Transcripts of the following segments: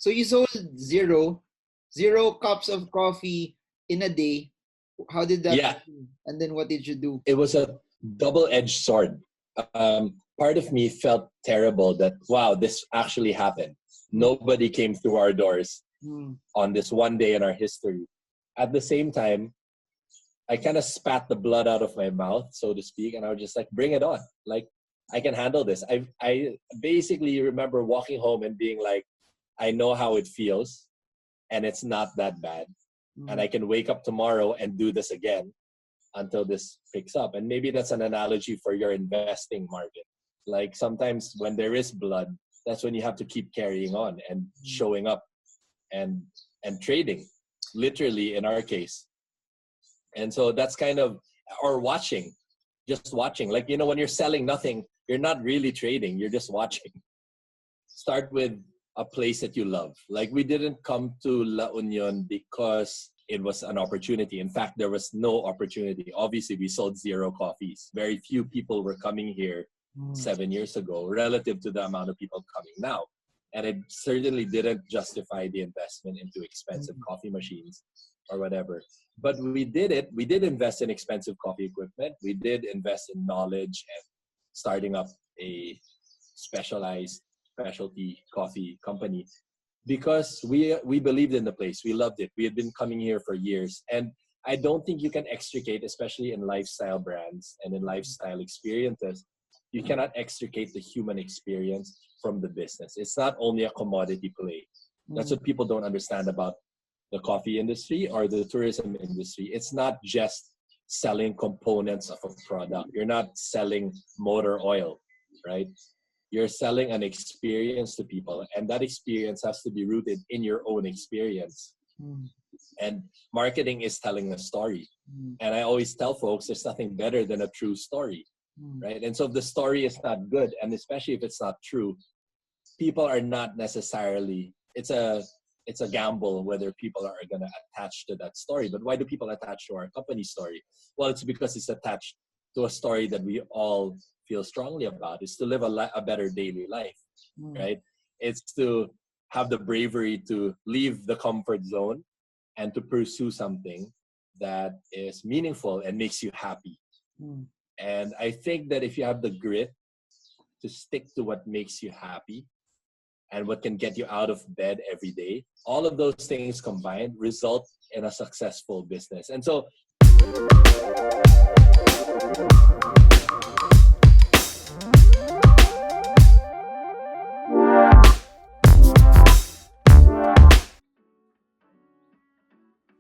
So you sold zero cups of coffee in a day. How did that happen? And then what did you do? It was a double-edged sword. Part of me felt terrible that, wow, this actually happened. Nobody came through our doors on this one day in our history. At the same time, I kind of spat the blood out of my mouth, so to speak, and I was just like, bring it on. Like, I can handle this. I basically remember walking home and being like, I know how it feels, and it's not that bad. And I can wake up tomorrow and do this again until this picks up. And maybe that's an analogy for your investing, Marvin. Like sometimes when there is blood, that's when you have to keep carrying on and showing up and trading, literally in our case. And so that's kind of, or watching, just watching. Like, when you're selling nothing, you're not really trading, you're just watching. Start with a place that you love. Like, we didn't come to La Union because it was an opportunity. In fact, there was no opportunity. Obviously, we sold 0 coffees. Very few people were coming here 7 years ago relative to the amount of people coming now. And it certainly didn't justify the investment into expensive coffee machines or whatever. But we did it. We did invest in expensive coffee equipment. We did invest in knowledge and starting up a specialty coffee company because we believed in the place. We loved it. We had been coming here for years. And I don't think you can extricate, especially in lifestyle brands and in lifestyle experiences, you cannot extricate the human experience from the business. It's not only a commodity play. That's what people don't understand about the coffee industry or the tourism industry. It's not just selling components of a product. You're not selling motor oil, right? You're selling an experience to people, and that experience has to be rooted in your own experience. And marketing is telling a story. And I always tell folks there's nothing better than a true story, right? And so if the story is not good, and especially if it's not true, people are not necessarily, it's a gamble whether people are going to attach to that story. But why do people attach to our company story? Well, it's because it's attached to a story that we all feel strongly about. It's to live a better daily life, right? It's to have the bravery to leave the comfort zone and to pursue something that is meaningful and makes you happy. And I think that if you have the grit to stick to what makes you happy and what can get you out of bed every day, all of those things combined result in a successful business. And so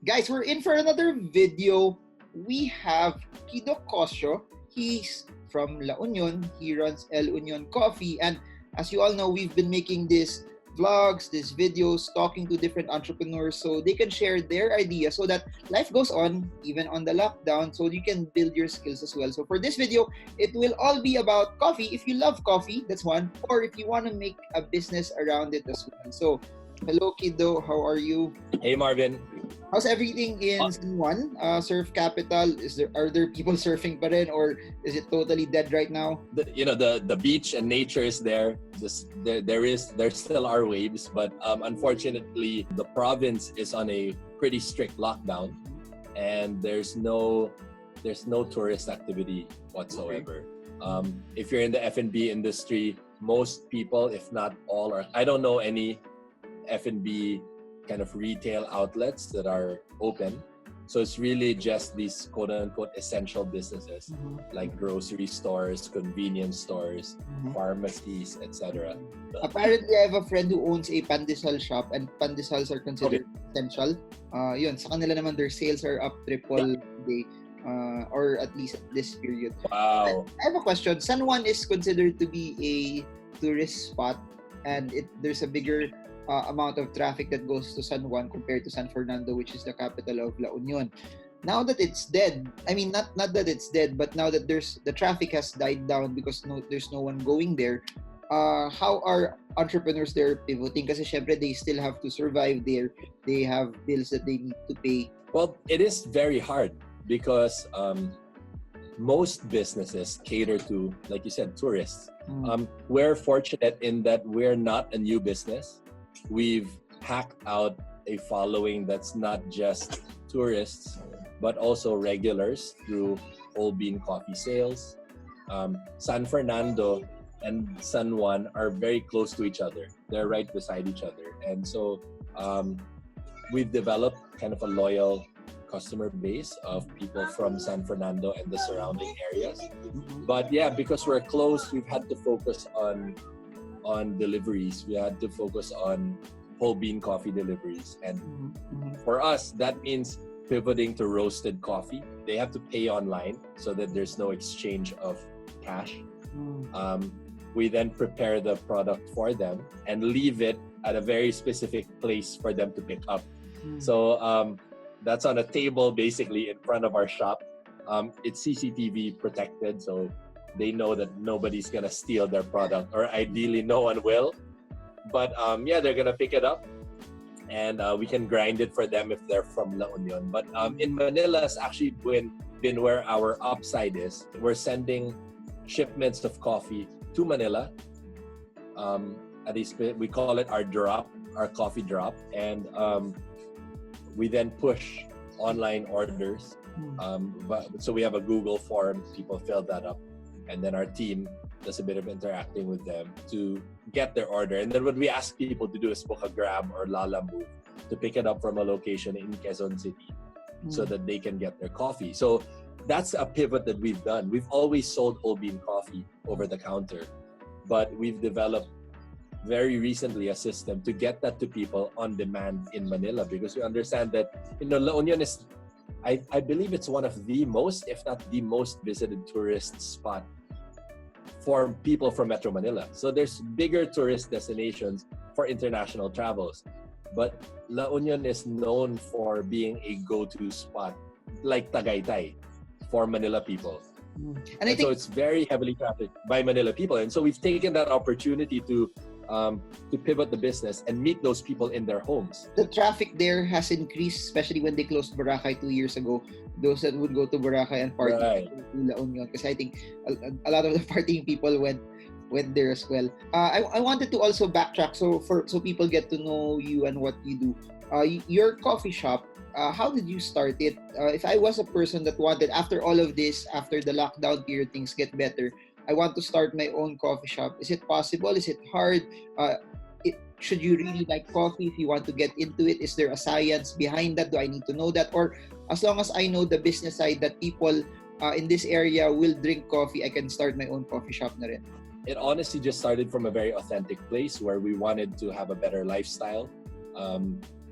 guys, we're in for another video. We have Kiddo. He's from La Union. He runs El Union Coffee. And as you all know, we've been making these vlogs, these videos, talking to different entrepreneurs so they can share their ideas so that life goes on, even on the lockdown, so you can build your skills as well. So for this video, it will all be about coffee. If you love coffee, that's one. Or if you want to make a business around it as well. So, hello, Kiddo. How are you? Hey, Marvin. How's everything in San Juan? Surf capital? Are there people surfing pa rin, or is it totally dead right now? The beach and nature is there. There still are waves, but unfortunately the province is on a pretty strict lockdown, and there's no tourist activity whatsoever. Okay. If you're in the F&B industry, most people, if not all, are. I don't know any F&B kind of retail outlets that are open. So it's really just these quote-unquote essential businesses like grocery stores, convenience stores, pharmacies, etc. Apparently, I have a friend who owns a pandesal shop, and pandesals are considered essential. Yun, sa kanila naman, their sales are up triple day, or at least at this period. Wow. I have a question. San Juan is considered to be a tourist spot, and there's a bigger amount of traffic that goes to San Juan compared to San Fernando, which is the capital of La Union. Now that it's dead, I mean, not that it's dead, but now that the traffic has died down because there's no one going there, how are entrepreneurs there pivoting? Kasi syempre, they still have to survive there. They have bills that they need to pay. Well, it is very hard because most businesses cater to, like you said, tourists. We're fortunate in that we're not a new business. We've hacked out a following that's not just tourists, but also regulars through whole bean coffee sales. San Fernando and San Juan are very close to each other. They're right beside each other. And so we've developed kind of a loyal customer base of people from San Fernando and the surrounding areas. But yeah, because we're close, we've had to focus on deliveries. We had to focus on whole bean coffee deliveries. And for us, that means pivoting to roasted coffee. They have to pay online so that there's no exchange of cash. We then prepare the product for them and leave it at a very specific place for them to pick up. So that's on a table basically in front of our shop. It's CCTV protected, so they know that nobody's gonna steal their product, or ideally no one will. But yeah, they're gonna pick it up, and we can grind it for them if they're from La Union. But in Manila, it's actually been where our upside is. We're sending shipments of coffee to Manila. We call it our drop, our coffee drop, and we then push online orders. So we have a Google form, people fill that up, and then our team does a bit of interacting with them to get their order. And then what we ask people to do is book a Grab or Lala Move to pick it up from a location in Quezon City so that they can get their coffee. So that's a pivot that we've done. We've always sold whole bean coffee over the counter, but we've developed very recently a system to get that to people on demand in Manila, because we understand that, La Union is, I believe it's one of the most, if not the most visited tourist spot for people from Metro Manila. So there's bigger tourist destinations for international travels, but La Union is known for being a go-to spot like Tagaytay for Manila people. And I think so it's very heavily trafficked by Manila people. And so we've taken that opportunity to pivot the business and meet those people in their homes. The traffic there has increased, especially when they closed Boracay 2 years ago. Those that would go to Boracay and party to La Union, because I think a lot of the partying people went there as well. I wanted to also backtrack so people get to know you and what you do. Your coffee shop, how did you start it? If I was a person that wanted, after all of this, after the lockdown period, things get better, I want to start my own coffee shop. Is it possible? Is it hard? Should you really like coffee if you want to get into it? Is there a science behind that? Do I need to know that? Or as long as I know the business side that people in this area will drink coffee, I can start my own coffee shop na rin? It honestly just started from a very authentic place where we wanted to have a better lifestyle.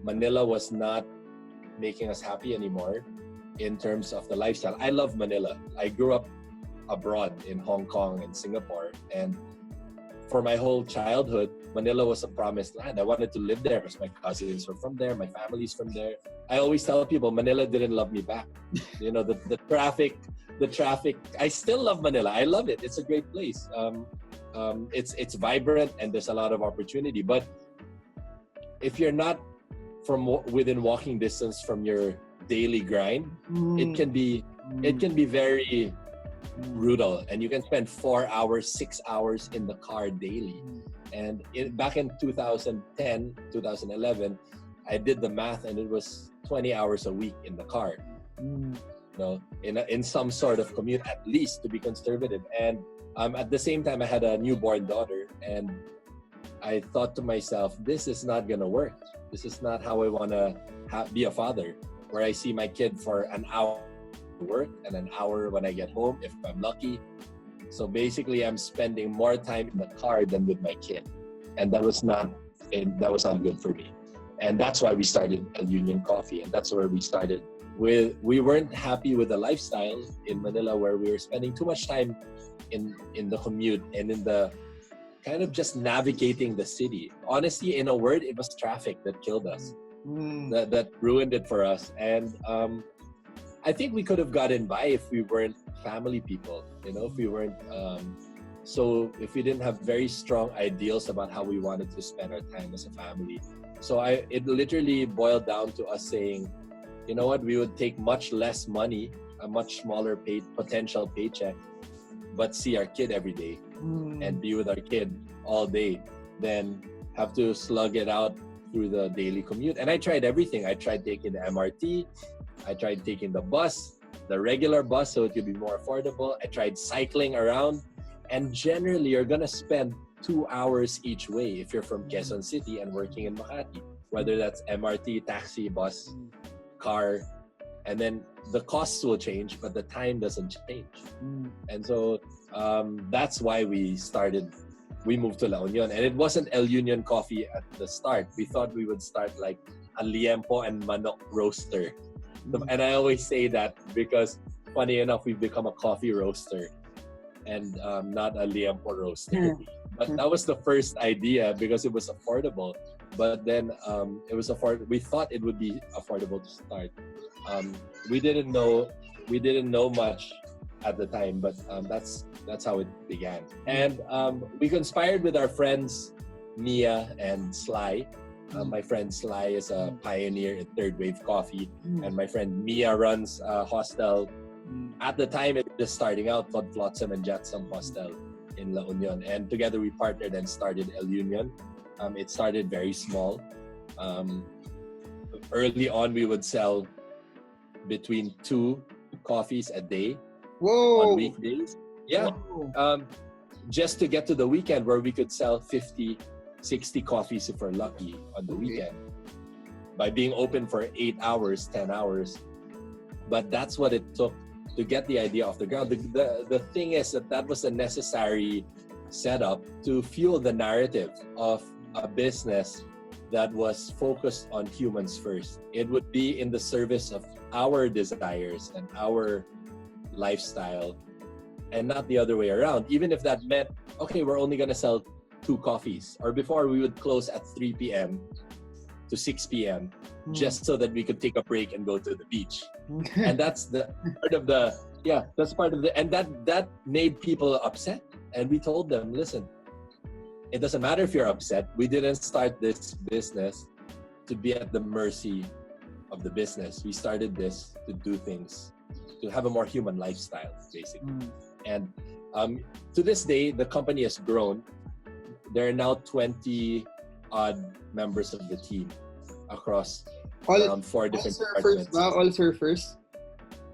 Manila was not making us happy anymore in terms of the lifestyle. I love Manila. I grew up abroad in Hong Kong and Singapore, and for my whole childhood, Manila was a promised land. I wanted to live there because my cousins were from there, my family's from there. I always tell people Manila didn't love me back. The traffic. I still love Manila. I love it. It's a great place. It's vibrant and there's a lot of opportunity. But if you're not from within walking distance from your daily grind, it can be very brutal, and you can spend 4 hours, 6 hours in the car daily. And back in 2010, 2011, I did the math, and it was 20 hours a week in the car. In some sort of commute, at least, to be conservative. And at the same time, I had a newborn daughter, and I thought to myself, this is not gonna work. This is not how I wanna be a father, where I see my kid for an hour work and an hour when I get home, if I'm lucky. So basically, I'm spending more time in the car than with my kid, and that was not good for me. And that's why we started Union Coffee, and that's where we started. We weren't happy with the lifestyle in Manila, where we were spending too much time in the commute and in the kind of just navigating the city. Honestly, in a word, it was traffic that killed us. That ruined it for us. And I think we could have gotten by if we weren't family people, if we weren't, if we didn't have very strong ideals about how we wanted to spend our time as a family. So it literally boiled down to us saying, you know what, we would take much less money, a much smaller potential paycheck, but see our kid every day and be with our kid all day, than have to slug it out, through the daily commute. And I tried everything. I tried taking the MRT. I tried taking the bus, the regular bus, so it could be more affordable. I tried cycling around. And generally, you're going to spend 2 hours each way if you're from Quezon City and working in Makati, whether that's MRT, taxi, bus, car. And then the costs will change, but the time doesn't change. And so that's why we moved to La Union. And it wasn't El Union Coffee at the start. We thought we would start like a liempo and manok roaster. And I always say that because, funny enough, we've become a coffee roaster and not a liempo roaster. But that was the first idea because it was affordable. But then it was affordable. We thought it would be affordable to start. We didn't know much at the time, but that's how it began. And we conspired with our friends Mia and Sly. My friend Sly is a pioneer in third wave coffee, and my friend Mia runs a hostel. At the time, it was starting out called Flotsam and Jetsam Hostel in La Union, and together we partnered and started El Union. It started very small. Early on, we would sell between 2 coffees a day. Whoa. On weekdays. Yeah. Just to get to the weekend where we could sell 50, 60 coffees if we're lucky on the weekend by being open for 8 hours, 10 hours. But that's what it took to get the idea off the ground. The thing is that was a necessary setup to fuel the narrative of a business that was focused on humans first. It would be in the service of our desires and our lifestyle and not the other way around. Even if that meant, okay, we're only going to sell 2 coffees. Or before, we would close at 3 p.m. to 6 p.m. just so that we could take a break and go to the beach. And that's part of the, and that made people upset. And we told them, listen, it doesn't matter if you're upset. We didn't start this business to be at the mercy of the business. We started this to do things, to have a more human lifestyle, basically. And to this day, the company has grown. There are now 20 odd members of the team across around 4 different departments. All surfers?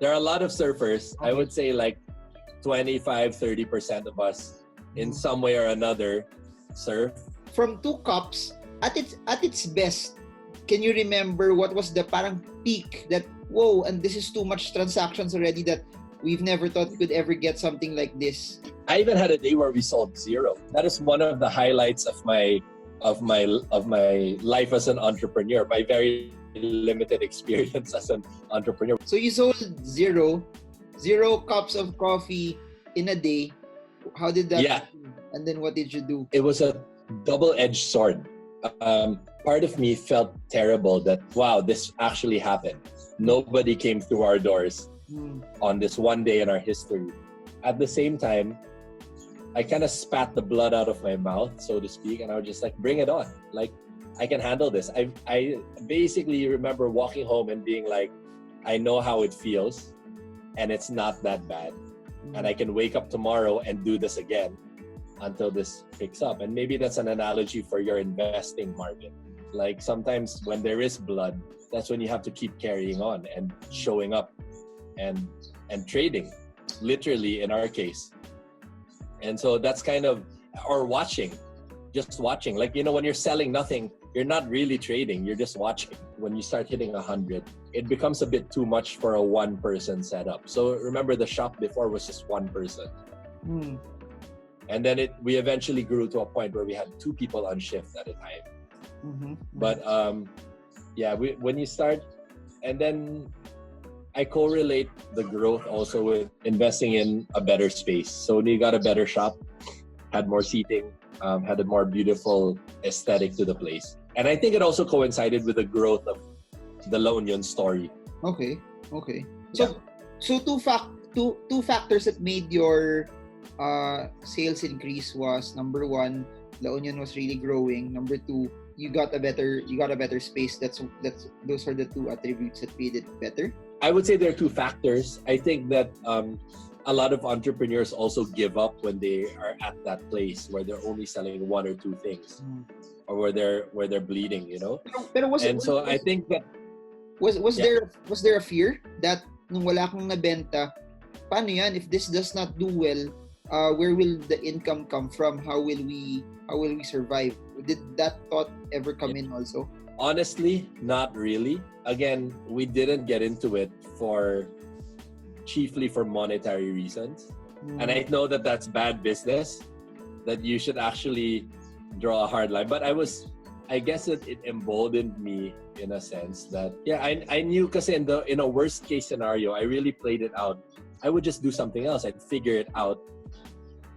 There are a lot of surfers. I would say like 25-30% of us in some way or another surf. From 2 cups, at its best, can you remember what was the parang peak that, whoa, and this is too much transactions already that we've never thought we could ever get something like this? I even had a day where we sold 0. That is one of the highlights of my life as an entrepreneur, my very limited experience as an entrepreneur. So you sold 0 cups of coffee in a day. How did that happen? And then what did you do? It was a double-edged sword. Part of me felt terrible that, wow, this actually happened. Nobody came through our doors on this one day in our history. At the same time, I kind of spat the blood out of my mouth, so to speak, and I was just like, bring it on. Like, I can handle this. I basically remember walking home and being like, I know how it feels, and it's not that bad. And I can wake up tomorrow and do this again until this picks up. And maybe that's an analogy for your investing, Marvin. Like, sometimes when there is blood, that's when you have to keep carrying on and showing up and trading, literally in our case. And so that's kind of, or just watching. Like, when you're selling nothing, you're not really trading, you're just watching. When you start hitting 100, it becomes a bit too much for a one-person setup. So remember, the shop before was just one person. And then we eventually grew to a point where we had 2 people on shift at a time. But when you start, and then I correlate the growth also with investing in a better space. So when you got a better shop, had more seating, had a more beautiful aesthetic to the place. And I think it also coincided with the growth of the La Union story. Okay. So two factors that made your sales increase was, number 1, La Union was really growing. Number 2, you got a better space. Those are the 2 attributes that made it better. I would say there are 2 factors. I think that a lot of entrepreneurs also give up when they are at that place where they're only selling one or two things, or where they're bleeding, you know. Pero And so I think that was yeah. there a fear that nung wala kang nabenta, paano yan if this does not do well? Where will the income come from? How will we survive? Did that thought ever come in also? Honestly, not really. Again, we didn't get into it chiefly for monetary reasons. And I know that that's bad business, that you should actually draw a hard line. But I guess it emboldened me in a sense that, yeah, I knew, because in a worst case scenario, I really played it out. I would just do something else. I'd figure it out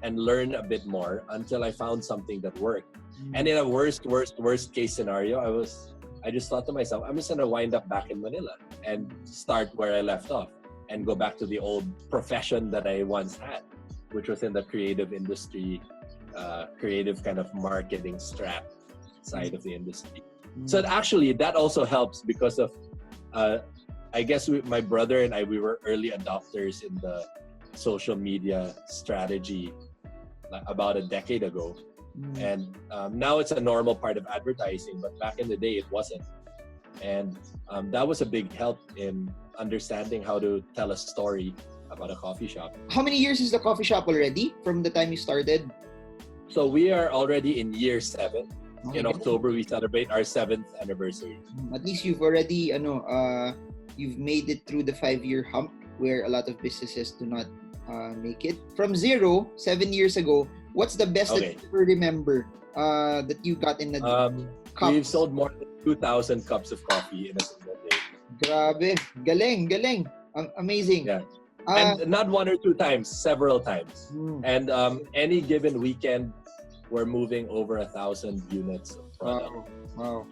and learn a bit more until I found something that worked. And in a worst case scenario, I just thought to myself, I'm just gonna wind up back in Manila and start where I left off and go back to the old profession that I once had, which was in the creative industry, creative kind of marketing strat side of the industry. So actually, that also helps because of, I guess my brother and I, we were early adopters in the social media strategy about a decade ago. And now it's a normal part of advertising, but back in the day it wasn't. And that was a big help in understanding how to tell a story about a coffee shop. How many years is the coffee shop already from the time you started? So we are already in year 7. Okay. In October, we celebrate our 7th anniversary. At least you've already, you've made it through the 5-year hump where a lot of businesses do not make it. From 0, 7 years ago, what's the best that you ever remember that you got in the cups? We've sold more than 2,000 cups of coffee in a single day. Grabe. Galing. Amazing. Yeah. And not 1 or 2 times, several times. And any given weekend, we're moving over 1,000 units of product. Wow.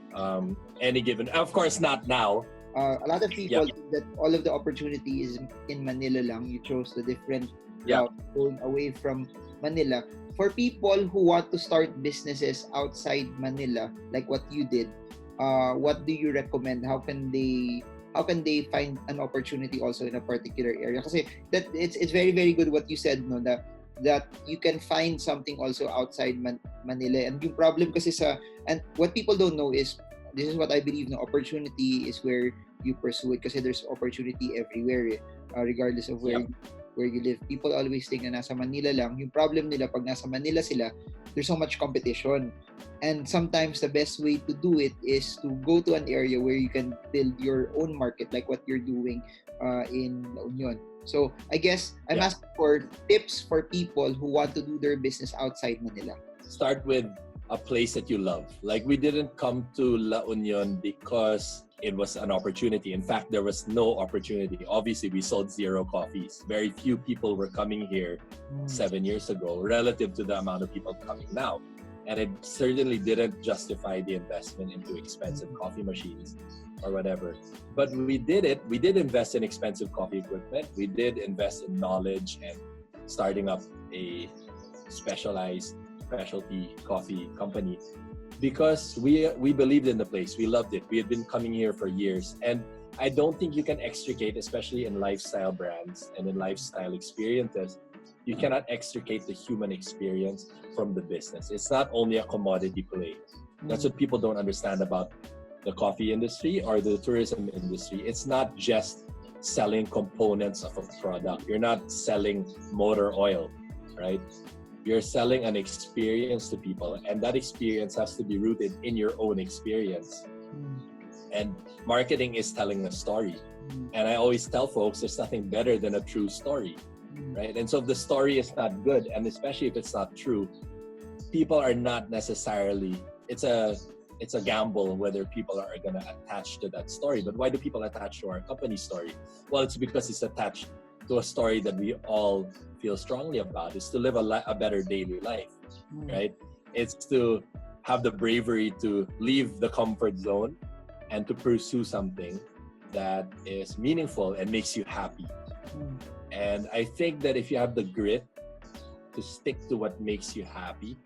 Any given, of course, not now. A lot of people think that all of the opportunity is in Manila lang. You chose the different route going away from Manila. For people who want to start businesses outside Manila, like what you did, what do you recommend? How can they find an opportunity also in a particular area? Kasi that it's very, very good what you said, no, that you can find something also outside Manila. And yung problem kasi and what people don't know is, this is what I believe, no, opportunity is where you pursue it kasi there's opportunity everywhere, regardless of where you live. People always think na nasa Manila lang. Yung problem nila, pag nasa Manila sila, there's so much competition. And sometimes the best way to do it is to go to an area where you can build your own market, like what you're doing in La Union. So I guess I'm asking for tips for people who want to do their business outside Manila. Start with a place that you love. Like, we didn't come to La Union because it was an opportunity. In fact, there was no opportunity. Obviously, we sold 0 coffees. Very few people were coming here 7 years ago relative to the amount of people coming now. And it certainly didn't justify the investment into expensive coffee machines or whatever. But we did it. We did invest in expensive coffee equipment. We did invest in knowledge and starting up a specialty coffee company, because we believed in the place. We loved it. We had been coming here for years. And I don't think you can extricate, especially in lifestyle brands and in lifestyle experiences, you cannot extricate the human experience from the business. It's not only a commodity play. That's what people don't understand about the coffee industry or the tourism industry. It's not just selling components of a product. You're not selling motor oil, right? You're selling an experience to people, and that experience has to be rooted in your own experience. And marketing is telling a story. And I always tell folks, there's nothing better than a true story, right? And so if the story is not good, and especially if it's not true, people are not necessarily, it's a gamble whether people are going to attach to that story. But why do people attach to our company story? Well, it's because it's attached to a story that we all feel strongly about. It's to live a better daily life, right? It's to have the bravery to leave the comfort zone and to pursue something that is meaningful and makes you happy. And I think that if you have the grit to stick to what makes you happy,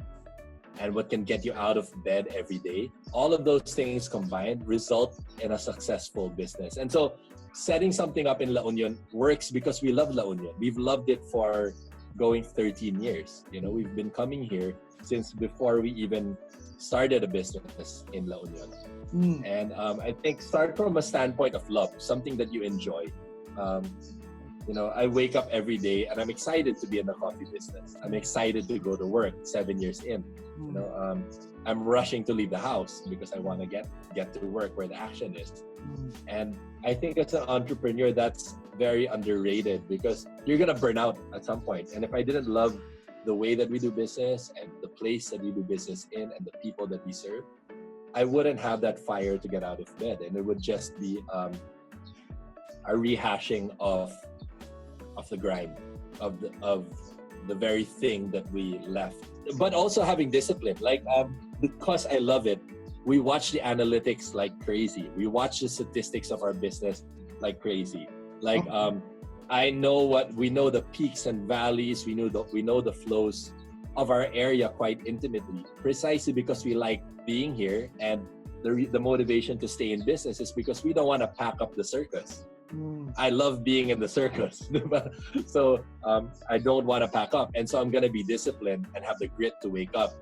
and what can get you out of bed every day. All of those things combined result in a successful business. And so setting something up in La Union works because we love La Union. We've loved it for going 13 years. You know, we've been coming here since before we even started a business in La Union. And I think start from a standpoint of love, something that you enjoy. You know, I wake up every day and I'm excited to be in the coffee business. I'm excited to go to work 7 years in. You know, I'm rushing to leave the house because I want to get to work where the action is. And I think as an entrepreneur, that's very underrated because you're gonna burn out at some point. And if I didn't love the way that we do business and the place that we do business in and the people that we serve, I wouldn't have that fire to get out of bed, and it would just be a rehashing of the grind, of the very thing that we left. But also having discipline, like because I love it, we watch the analytics like crazy. We watch the statistics of our business like crazy. Like we know the peaks and valleys. We know the flows of our area quite intimately, precisely because we like being here, and the motivation to stay in business is because we don't want to pack up the circus. I love being in the circus, so I don't want to pack up, and so I'm gonna be disciplined and have the grit to wake up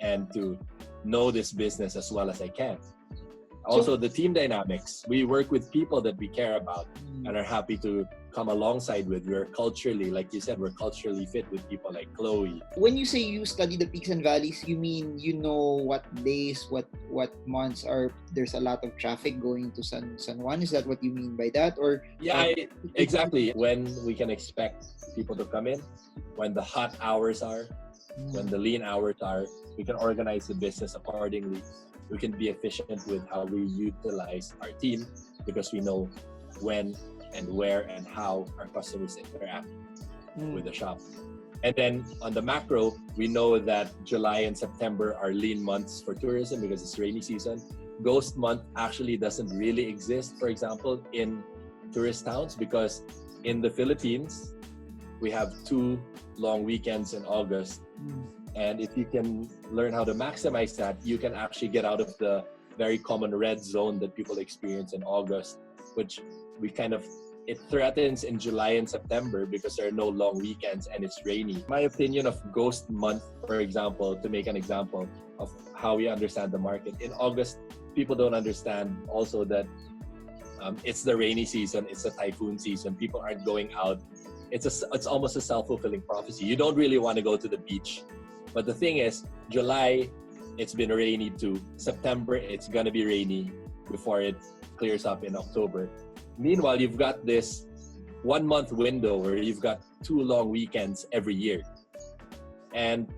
and to know this business as well as I can. Also, the team dynamics. We work with people that we care about and are happy to come alongside with. We're culturally, like you said, we're culturally fit with people like Chloe. When you say you study the peaks and valleys, you mean you know what days, what months are there's a lot of traffic going to San Juan? Is that what you mean by that? Or yeah, exactly. When we can expect people to come in, when the hot hours are, when the lean hours are, we can organize the business accordingly. We can be efficient with how we utilize our team because we know when and where and how our customers interact with the shop. And then on the macro, we know that July and September are lean months for tourism because it's rainy season. Ghost month actually doesn't really exist, for example, in tourist towns, because in the Philippines, we have 2 long weekends in August. And if you can learn how to maximize that, you can actually get out of the very common red zone that people experience in August, which it threatens in July and September because there are no long weekends and it's rainy. My opinion of ghost month, for example, to make an example of how we understand the market. In August, people don't understand also that it's the rainy season, it's the typhoon season. People aren't going out. It's almost a self-fulfilling prophecy. You don't really want to go to the beach. But the thing is, July, it's been rainy too. September, it's gonna be rainy before it clears up in October. Meanwhile, you've got this 1 month window where you've got 2 long weekends every year. And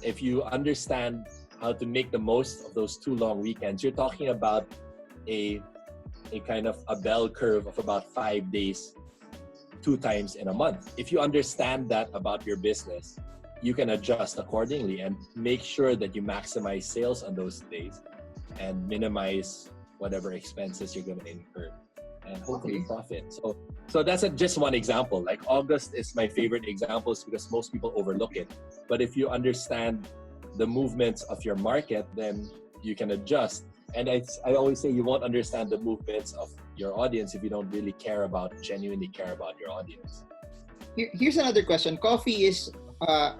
if you understand how to make the most of those 2 long weekends, you're talking about a kind of a bell curve of about 5 days, 2 times in a month. If you understand that about your business, you can adjust accordingly and make sure that you maximize sales on those days and minimize whatever expenses you're going to incur and hopefully profit. So that's just one example. Like August is my favorite example because most people overlook it. But if you understand the movements of your market, then you can adjust. And I always say you won't understand the movements of your audience if you don't really genuinely care about your audience. Here's another question. Coffee is,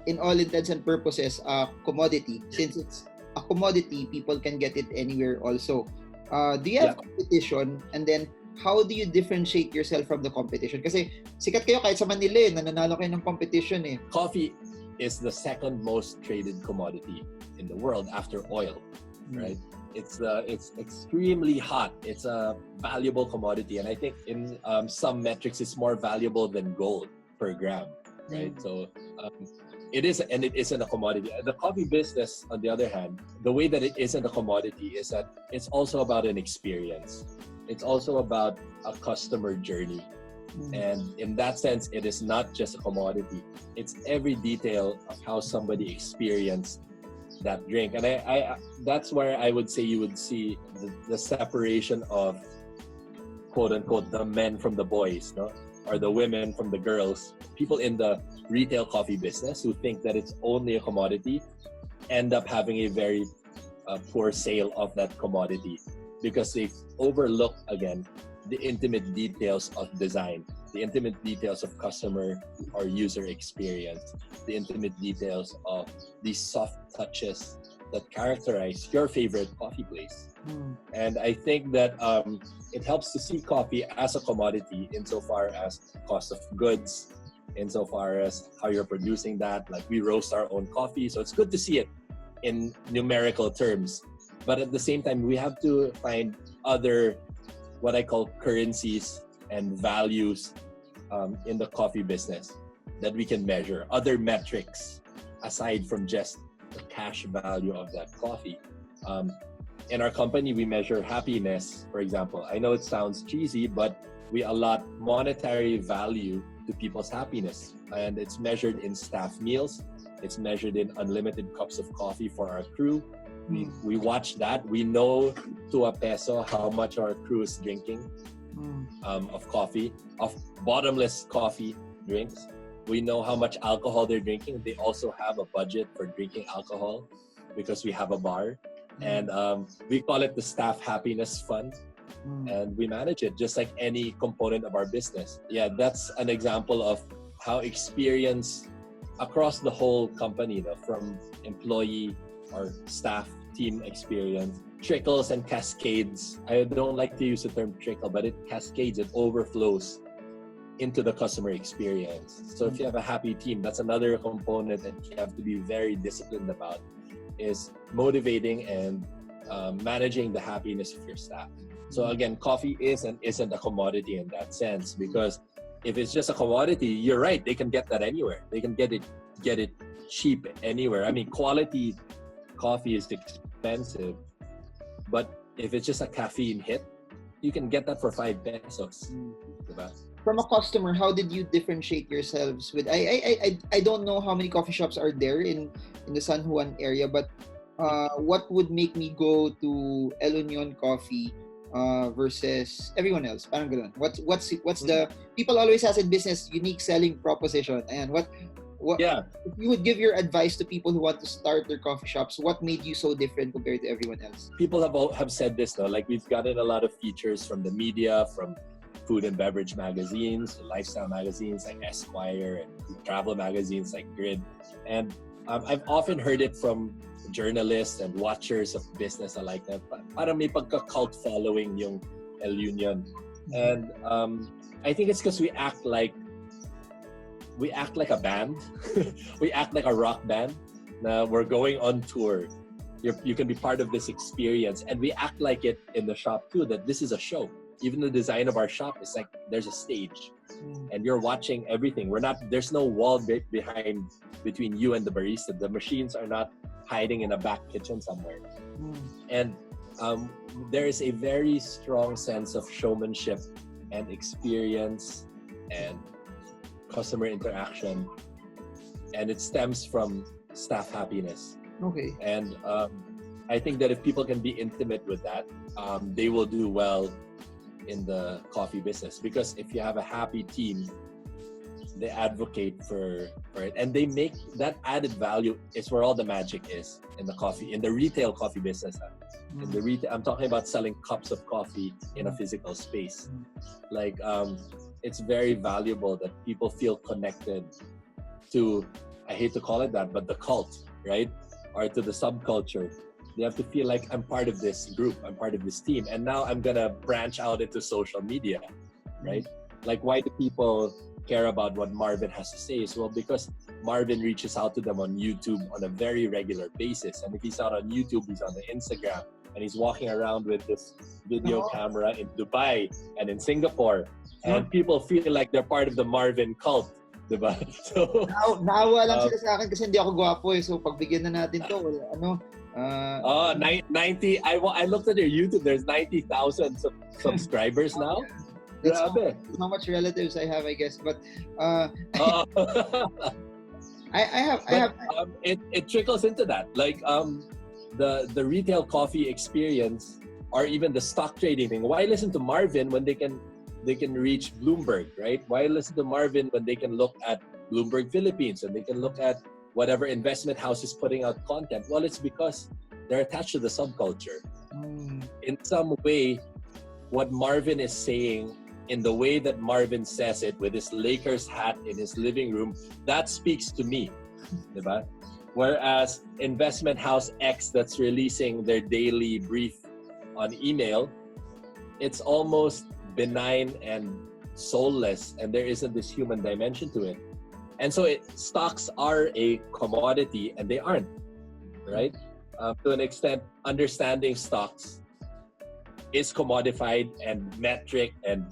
in all intents and purposes, a commodity. Since it's a commodity, people can get it anywhere also. Do you have competition? And then, how do you differentiate yourself from the competition? Kasi sikat kayo kahit sa Manila nananalo kayo ng competition eh. Coffee is the second most traded commodity in the world after oil, right? It's extremely hot. It's a valuable commodity, and I think in some metrics, it's more valuable than gold per gram, right? So it is, and it isn't a commodity. The coffee business, on the other hand, the way that it isn't a commodity is that it's also about an experience. It's also about a customer journey. And in that sense, it is not just a commodity. It's every detail of how somebody experienced that drink. And I that's where I would say you would see the separation of quote unquote the men from the boys, no? Or the women from the girls. People in the retail coffee business who think that it's only a commodity end up having a very poor sale of that commodity because they overlook again the intimate details of design, the intimate details of customer or user experience, the intimate details of these soft touches that characterize your favorite coffee place. And I think that it helps to see coffee as a commodity insofar as cost of goods, insofar as how you're producing that. Like we roast our own coffee, so it's good to see it in numerical terms. But at the same time, we have to find other, what I call currencies and values in the coffee business that we can measure, other metrics aside from just the cash value of that coffee. In our company, we measure happiness, for example. I know it sounds cheesy, but we allot monetary value to people's happiness. And it's measured in staff meals. It's measured in unlimited cups of coffee for our crew. We watch that. We know to a peso how much our crew is drinking of coffee, of bottomless coffee drinks. We know how much alcohol they're drinking. They also have a budget for drinking alcohol because we have a bar. And we call it the Staff Happiness Fund. And we manage it just like any component of our business. Yeah, that's an example of how experience across the whole company, from employee or staff team experience, trickles and cascades. I don't like to use the term trickle, but it cascades, it overflows into the customer experience. So if you have a happy team, that's another component that you have to be very disciplined about, is motivating and managing the happiness of your staff. So again, coffee is and isn't a commodity in that sense, because if it's just a commodity, you're right, they can get that anywhere. They can get it cheap anywhere. I mean, quality coffee is expensive, but if it's just a caffeine hit, you can get that for 5 pesos. From a customer, how did you differentiate yourselves with? I don't know how many coffee shops are there in the San Juan area, but what would make me go to El Union Coffee versus everyone else? Parang ganun. What's the, people always ask in business, unique selling proposition, and what yeah, if you would give your advice to people who want to start their coffee shops, what made you so different compared to everyone else? People have said this though, like we've gotten a lot of features from the media, from food and beverage magazines, lifestyle magazines like Esquire, and travel magazines like Grid. And I've often heard it from journalists and watchers of business alike that parang may pagka-cult following yung El Union. And I think it's because we act like a band. We act like a rock band. Now we're going on tour. You can be part of this experience, and we act like it in the shop too, that this is a show. Even the design of our shop is like there's a stage, and you're watching everything. There's no wall between you and the barista. The machines are not hiding in a back kitchen somewhere. And there is a very strong sense of showmanship and experience and customer interaction, and it stems from staff happiness. Okay. And I think that if people can be intimate with that, they will do well in the coffee business, because if you have a happy team, they advocate for it, and they make that added value is where all the magic is in the retail coffee business. In the retail, I'm talking about selling cups of coffee in a physical space. Like it's very valuable that people feel connected to, I hate to call it that, but the cult, right? Or to the subculture. They have to feel like I'm part of this group, I'm part of this team, and now I'm gonna branch out into social media, right? Like, why do people care about what Marvin has to say? Well, because Marvin reaches out to them on YouTube on a very regular basis, and if he's not on YouTube, he's on the Instagram, and he's walking around with this video camera in Dubai and in Singapore, and people feel like they're part of the Marvin cult, diba? So naawa lang sila sa akin kasi hindi ako gwapo eh. So pagbigyan na natin to, 90. I looked at your YouTube. There's 90,000 subscribers now. That's how much relatives I have, I guess. But it trickles into that. Like the retail coffee experience, or even the stock trading thing. Why listen to Marvin when they can reach Bloomberg, right? Why listen to Marvin when they can look at Bloomberg Philippines, and they can look at whatever investment house is putting out content, well, it's because they're attached to the subculture. In some way, what Marvin is saying, in the way that Marvin says it with his Lakers hat in his living room, that speaks to me. Diba? Whereas investment house X that's releasing their daily brief on email, it's almost benign and soulless, and there isn't this human dimension to it. And so stocks are a commodity, and they aren't, right? To an extent, understanding stocks is commodified and metric and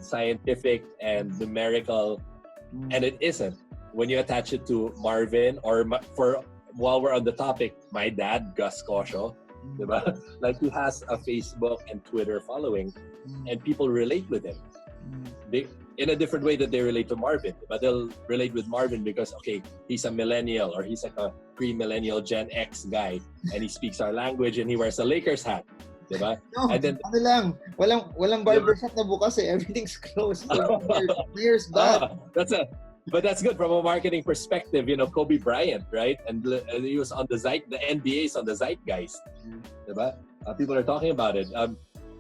scientific and numerical, and it isn't. When you attach it to Marvin, or while we're on the topic, my dad, Gus Kosho, diba? Like, he has a Facebook and Twitter following, and people relate with him. They, in a different way that they relate to Marvin, but they'll relate with Marvin because, okay, he's a millennial, or he's like a pre-millennial Gen X guy, and he speaks our language, and he wears a Lakers hat, diba? No, and then, ano lang, walang barbershop na bukas eh. Everything's closed. Years back. But that's good from a marketing perspective. You know, Kobe Bryant, right? And he was on the NBA is on the zeitgeist, diba? People are talking about it.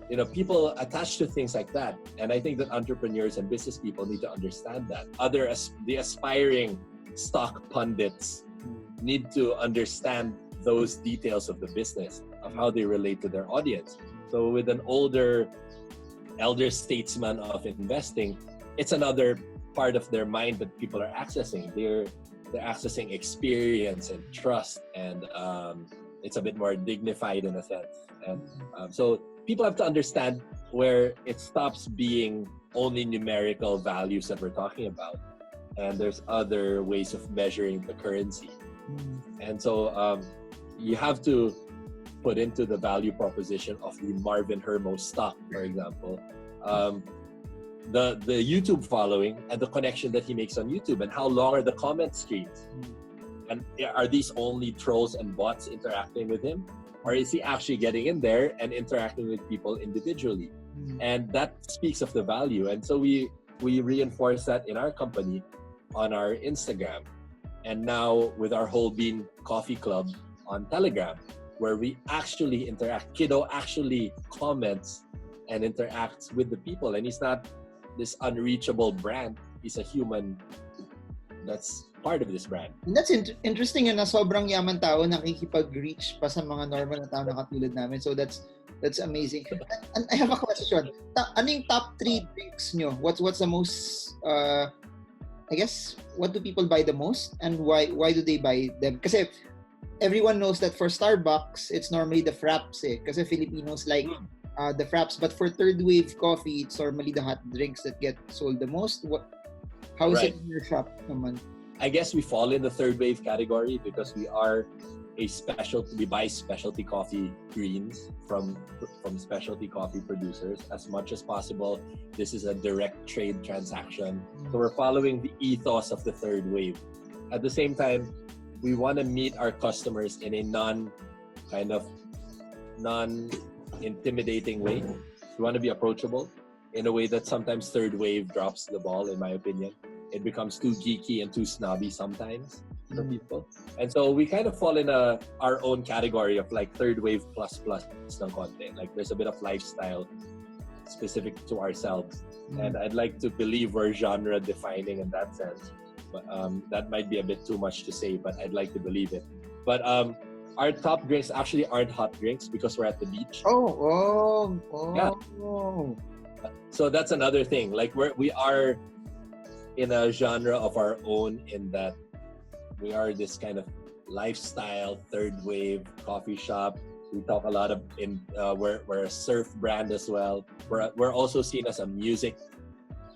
You know, people attach to things like that, and I think that entrepreneurs and business people need to understand that. The aspiring stock pundits need to understand those details of the business, of how they relate to their audience. So with an elder statesman of investing, it's another part of their mind that people are accessing. They're accessing experience and trust, and it's a bit more dignified in a sense. And so people have to understand where it stops being only numerical values that we're talking about, and there's other ways of measuring the currency. And so you have to put into the value proposition of the Marvin Hermo stock, for example, the YouTube following and the connection that he makes on YouTube, and how long are the comment streams, and are these only trolls and bots interacting with him, or is he actually getting in there and interacting with people individually? And that speaks of the value. And so we reinforce that in our company on our Instagram, and now with our Whole Bean Coffee Club on Telegram, where we actually interact. Kiddo actually comments and interacts with the people, and he's not this unreachable brand. He's a human that's part of this brand. And that's interesting, na sobrang yaman tao nakikipag-reach pa sa mga normal na tao na katulad namin. So that's amazing. And I have a question. Ano yung top 3 drinks nyo? What's the most, I guess, what do people buy the most, and why do they buy them? Kasi everyone knows that for Starbucks, it's normally the fraps eh. Kasi Filipinos like the fraps. But for third wave coffee, it's normally the hot drinks that get sold the most. How is it in your shop naman? I guess we fall in the third wave category because we are we buy specialty coffee greens from specialty coffee producers as much as possible. This is a direct trade transaction. So we're following the ethos of the third wave. At the same time, we want to meet our customers in a non-intimidating way. We want to be approachable in a way that sometimes third wave drops the ball, in my opinion. It becomes too geeky and too snobby sometimes for people. And so we kind of fall in our own category of like third wave plus ng konti. Like there's a bit of lifestyle specific to ourselves. And I'd like to believe we're genre defining in that sense. But that might be a bit too much to say, but I'd like to believe it. But our top drinks actually aren't hot drinks because we're at the beach. Yeah. So that's another thing. Like we are in a genre of our own, in that we are this kind of lifestyle third wave coffee shop. We talk a lot we're a surf brand as well. We're also seen as a music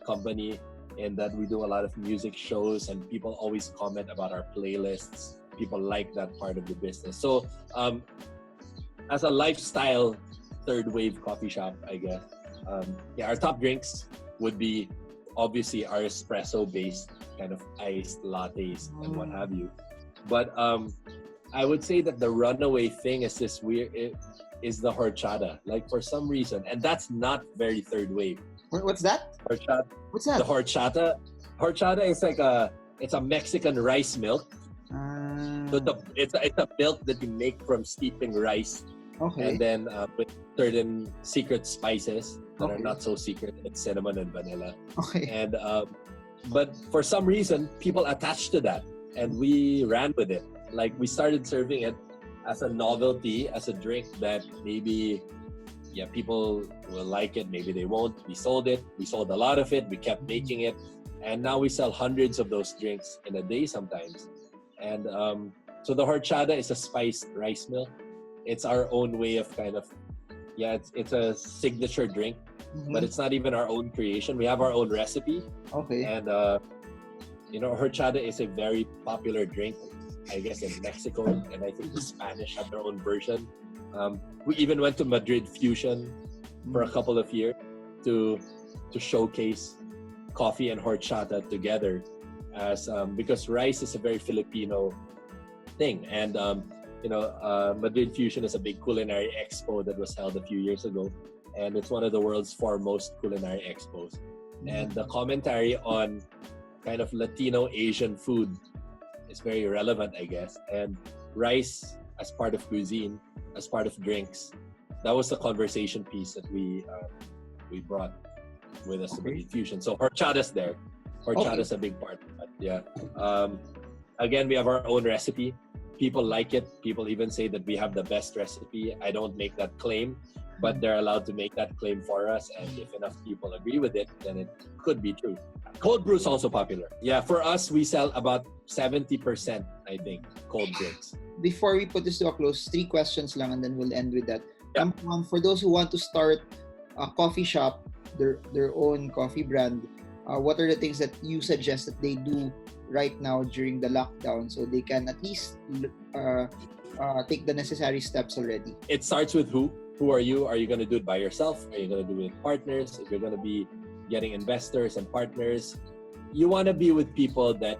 company, in that we do a lot of music shows, and people always comment about our playlists. People like that part of the business. So as a lifestyle third wave coffee shop, I guess, our top drinks would be obviously our espresso based kind of iced lattes and what have you. But I would say that the runaway thing is this is the horchata. Like for some reason, and that's not very third wave. What's that? Horchata. What's that? The horchata. Horchata is like it's a Mexican rice milk So it's a milk that you make from steeping rice, Okay. and then with certain secret spices that are Okay. not so secret. It's cinnamon and vanilla. Okay. And but for some reason, people attached to that, and we ran with it. Like we started serving it as a novelty, as a drink that maybe, yeah, people will like it, maybe they won't. We sold it. We sold a lot of it. We kept making it, and now we sell hundreds of those drinks in a day sometimes. And so the horchata is a spiced rice milk. It's our own way of kind of, yeah, it's a signature drink, but it's not even our own creation. We have our own recipe. Okay. And horchata is a very popular drink, I guess, in Mexico, and I think the Spanish have their own version. We even went to Madrid Fusion for a couple of years to showcase coffee and horchata together, as because rice is a very Filipino thing. And Madrid Fusion is a big culinary expo that was held a few years ago, and it's one of the world's foremost culinary expos. And the commentary on kind of Latino Asian food is very relevant, I guess. And rice as part of cuisine, as part of drinks, that was the conversation piece that we brought with us to Madrid Fusion. So horchata's there. Horchata's a big part of that. Yeah. Again, we have our own recipe. People like it. People even say that we have the best recipe. I don't make that claim, but they're allowed to make that claim for us. And if enough people agree with it, then it could be true. Cold brew is also popular. Yeah, for us, we sell about 70%, I think, cold drinks. Before we put this to a close, 3 questions lang, and then we'll end with that. Yeah. For those who want to start a coffee shop, their own coffee brand, what are the things that you suggest that they do right now during the lockdown so they can at least take the necessary steps already? It starts with who. Who are you? Are you going to do it by yourself? Are you going to do it with partners? If you're going to be getting investors and partners, you want to be with people that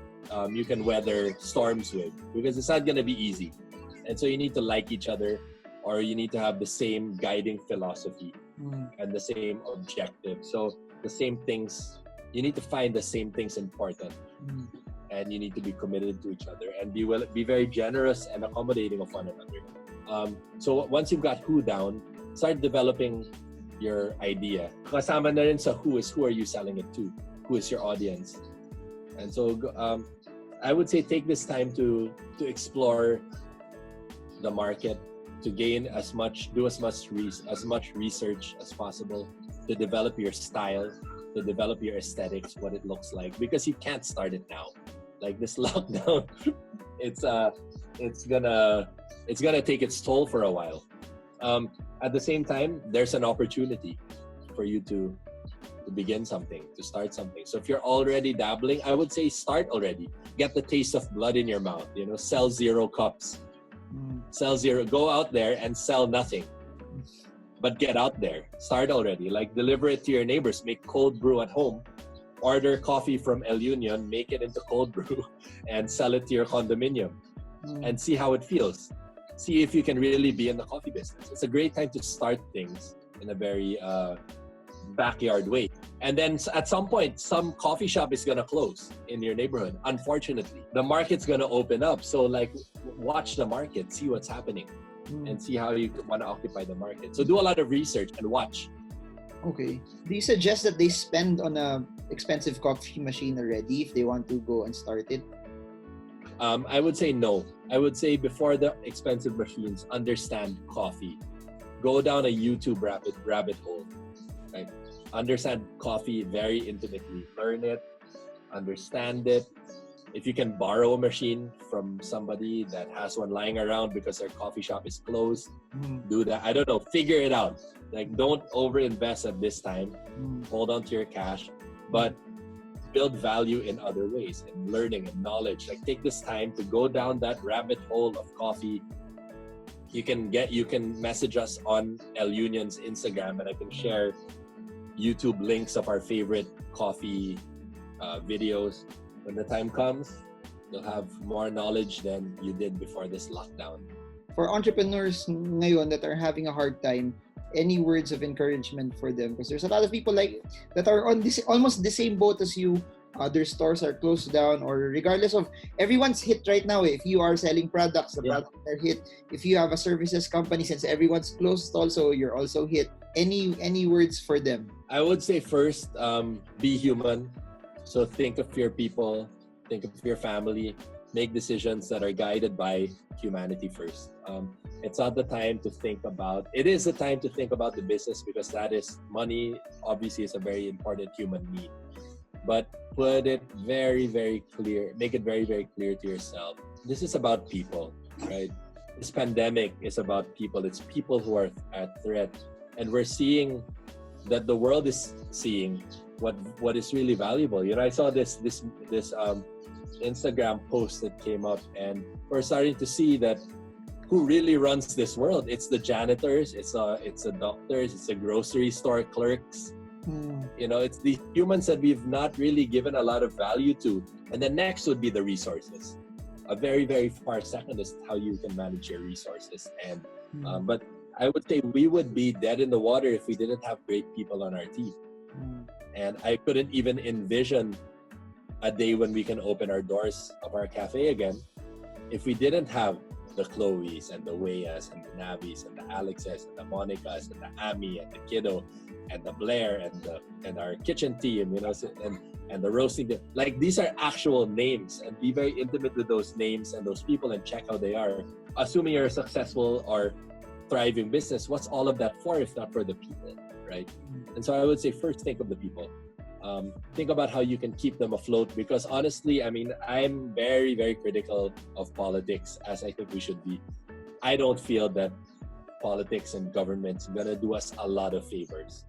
you can weather storms with, because it's not going to be easy. And so you need to like each other, or you need to have the same guiding philosophy and the same objective. So the same things, you need to find the same things important. And you need to be committed to each other and be very generous and accommodating of one another. So once you've got who down, start developing your idea. Kasama na rin sa who are you selling it to? Who is your audience? And so I would say take this time to explore the market, to gain do as much research as possible, to develop your style, to develop your aesthetics, what it looks like, because you can't start it now. Like this lockdown, it's gonna take its toll for a while. At the same time, there's an opportunity for you to begin something, to start something. So if you're already dabbling, I would say start already. Get the taste of blood in your mouth. Sell 0 cups. Sell 0. Go out there and sell nothing. But get out there. Start already. Like deliver it to your neighbors. Make cold brew at home. Order coffee from El Union, make it into cold brew, and sell it to your condominium, and see how it feels. See if you can really be in the coffee business. It's a great time to start things in a very backyard way. And then at some point, some coffee shop is gonna close in your neighborhood. Unfortunately, the market's gonna open up. So watch the market, see what's happening, and see how you want to occupy the market. So do a lot of research and watch. Okay. Do you suggest that they spend on a expensive coffee machine already if they want to go and start it? I would say no. I would say before the expensive machines, understand coffee. Go down a YouTube rabbit hole. Right? Understand coffee very intimately. Learn it, understand it. If you can borrow a machine from somebody that has one lying around because their coffee shop is closed, do that. I don't know. Figure it out. Don't overinvest at this time. Hold on to your cash, but build value in other ways, in learning and knowledge. Take this time to go down that rabbit hole of coffee. You can message us on El Union's Instagram, and I can share YouTube links of our favorite coffee videos. When the time comes, you'll have more knowledge than you did before this lockdown. For entrepreneurs ngayon that are having a hard time, any words of encouragement for them? Because there's a lot of people that are on this almost the same boat as you, other stores are closed down, or regardless of, everyone's hit right now. If you are selling products, the products are hit. If you have a services company, since everyone's closed also, you're also hit. Any words for them? I would say first, be human. So think of your people, think of your family, make decisions that are guided by humanity first. It's not the time to think about, it is the time to think about the business, because that is, money obviously is a very important human need. But put it very, very clear, make it very, very clear to yourself. This is about people, right? This pandemic is about people. It's people who are at threat. And we're seeing that the world is seeing what is really valuable. You know, I saw this Instagram post that came up, and we're starting to see that who really runs this world. It's the janitors, it's the doctors, it's the grocery store clerks. You know, it's the humans that we've not really given a lot of value to. And then next would be the resources. A very, very far second is how you can manage your resources. And but I would say we would be dead in the water if we didn't have great people on our team. And I couldn't even envision a day when we can open our doors of our cafe again if we didn't have the Chloes and the Weas and the Navis and the Alexes and the Monicas and the Ami and the Kiddo and the Blair and our kitchen team, you know, and the roasting team. Like, these are actual names, and be very intimate with those names and those people and check how they are. Assuming you're a successful or thriving business, what's all of that for if not for the people, right? And so I would say first think of the people. Think about how you can keep them afloat, because honestly, I mean, I'm very, very critical of politics, as I think we should be. I don't feel that politics and government's gonna do us a lot of favors.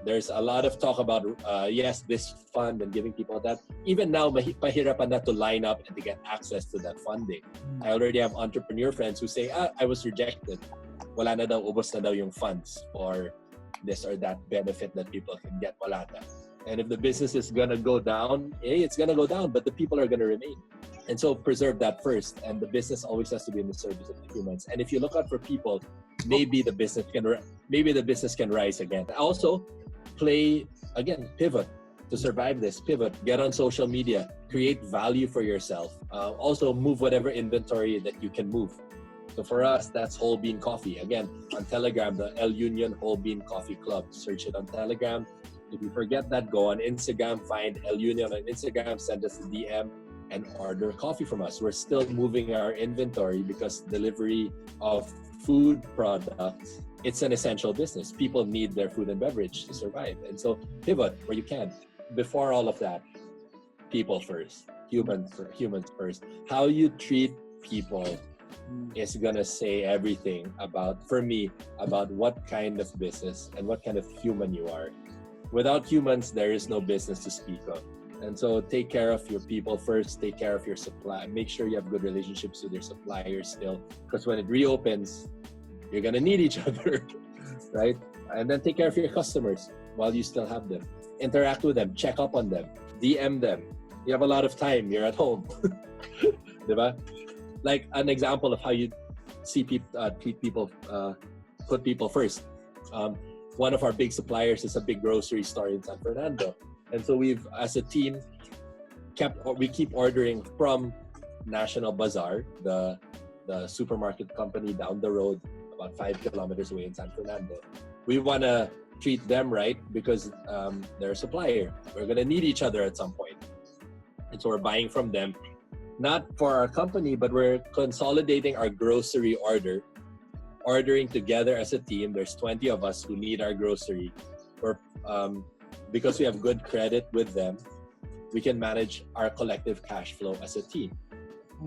There's a lot of talk about, yes, this fund and giving people that. Even now, pahirapan na to line up and to get access to that funding. I already have entrepreneur friends who say, I was rejected. Wala na daw, ubos na daw yung funds for this or that benefit that people can get. Wala na. And if the business is gonna go down, it's gonna go down, but the people are gonna remain. And so preserve that first. And the business always has to be in the service of the humans. And if you look out for people, maybe the business can rise again. Also, pivot to survive this. Pivot, get on social media, create value for yourself. Also, move whatever inventory that you can move. So for us, that's Whole Bean Coffee. Again, on Telegram, the El Union Whole Bean Coffee Club. Search it on Telegram. If you forget that, go on Instagram, find El Union on Instagram, send us a DM, and order coffee from us. We're still moving our inventory because delivery of food products, it's an essential business. People need their food and beverage to survive. And so pivot where you can. Before all of that, people first, humans first. How you treat people is gonna say everything about what kind of business and what kind of human you are. Without humans, there is no business to speak of. And so take care of your people first, take care of your supply. Make sure you have good relationships with your suppliers still, because when it reopens, you're gonna need each other, right? And then take care of your customers while you still have them. Interact with them, check up on them, DM them. You have a lot of time, you're at home. Diba? Like an example of how you see people, treat people, put people first. One of our big suppliers is a big grocery store in San Fernando. And so we've, as a team, we keep ordering from National Bazaar, the supermarket company down the road, about 5 kilometers away in San Fernando. We want to treat them right because they're a supplier. We're going to need each other at some point. And so we're buying from them, not for our company, but we're consolidating our grocery ordering together as a team. There's 20 of us who need our grocery. We're because we have good credit with them, we can manage our collective cash flow as a team.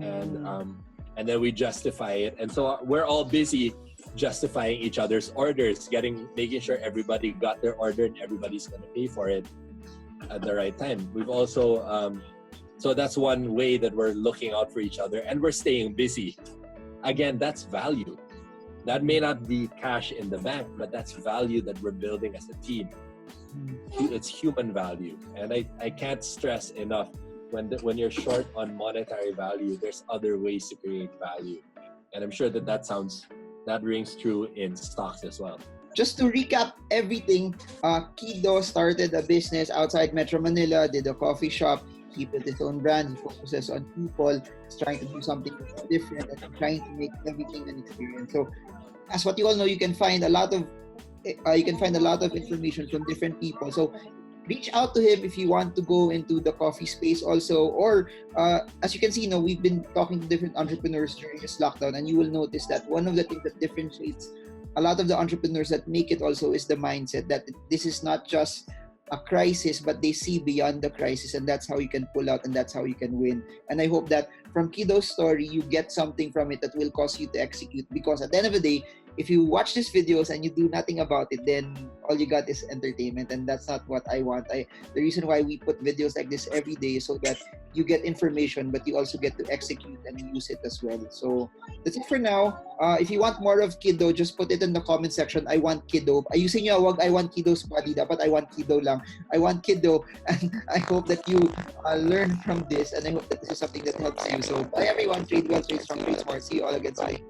And then we justify it. And so we're all busy justifying each other's orders, making sure everybody got their order and everybody's going to pay for it at the right time. We've also, so that's one way that we're looking out for each other and we're staying busy. Again, that's value. That may not be cash in the bank, but that's value that we're building as a team. It's human value. And I can't stress enough, when you're short on monetary value, there's other ways to create value. And I'm sure that rings true in stocks as well. Just to recap everything, Kiddo started a business outside Metro Manila, did a coffee shop, He built his own brand. He focuses on people. He's trying to do something different and trying to make everything an experience. So, as what you all know, you can find a lot of information from different people. So reach out to him if you want to go into the coffee space also, or as you can see, we've been talking to different entrepreneurs during this lockdown, and you will notice that one of the things that differentiates a lot of the entrepreneurs that make it also is the mindset that this is not just a crisis, but they see beyond the crisis, and that's how you can pull out, and that's how you can win. And I hope that from Kiddo's story, you get something from it that will cause you to execute, because at the end of the day, if you watch these videos and you do nothing about it, then all you got is entertainment, and that's not what I want. The reason why we put videos like this every day is so that you get information, but you also get to execute and use it as well. So that's it for now. If you want more of Kiddo, just put it in the comment section. I want Kiddo. Ayusin nyo, wag I want Kiddo's body. Dapat I want Kiddo lang. I want Kiddo. And I hope that you learn from this, and I hope that this is something that helps you. So bye everyone. Trade well, trade strong, trade smart. See you all again. Bye.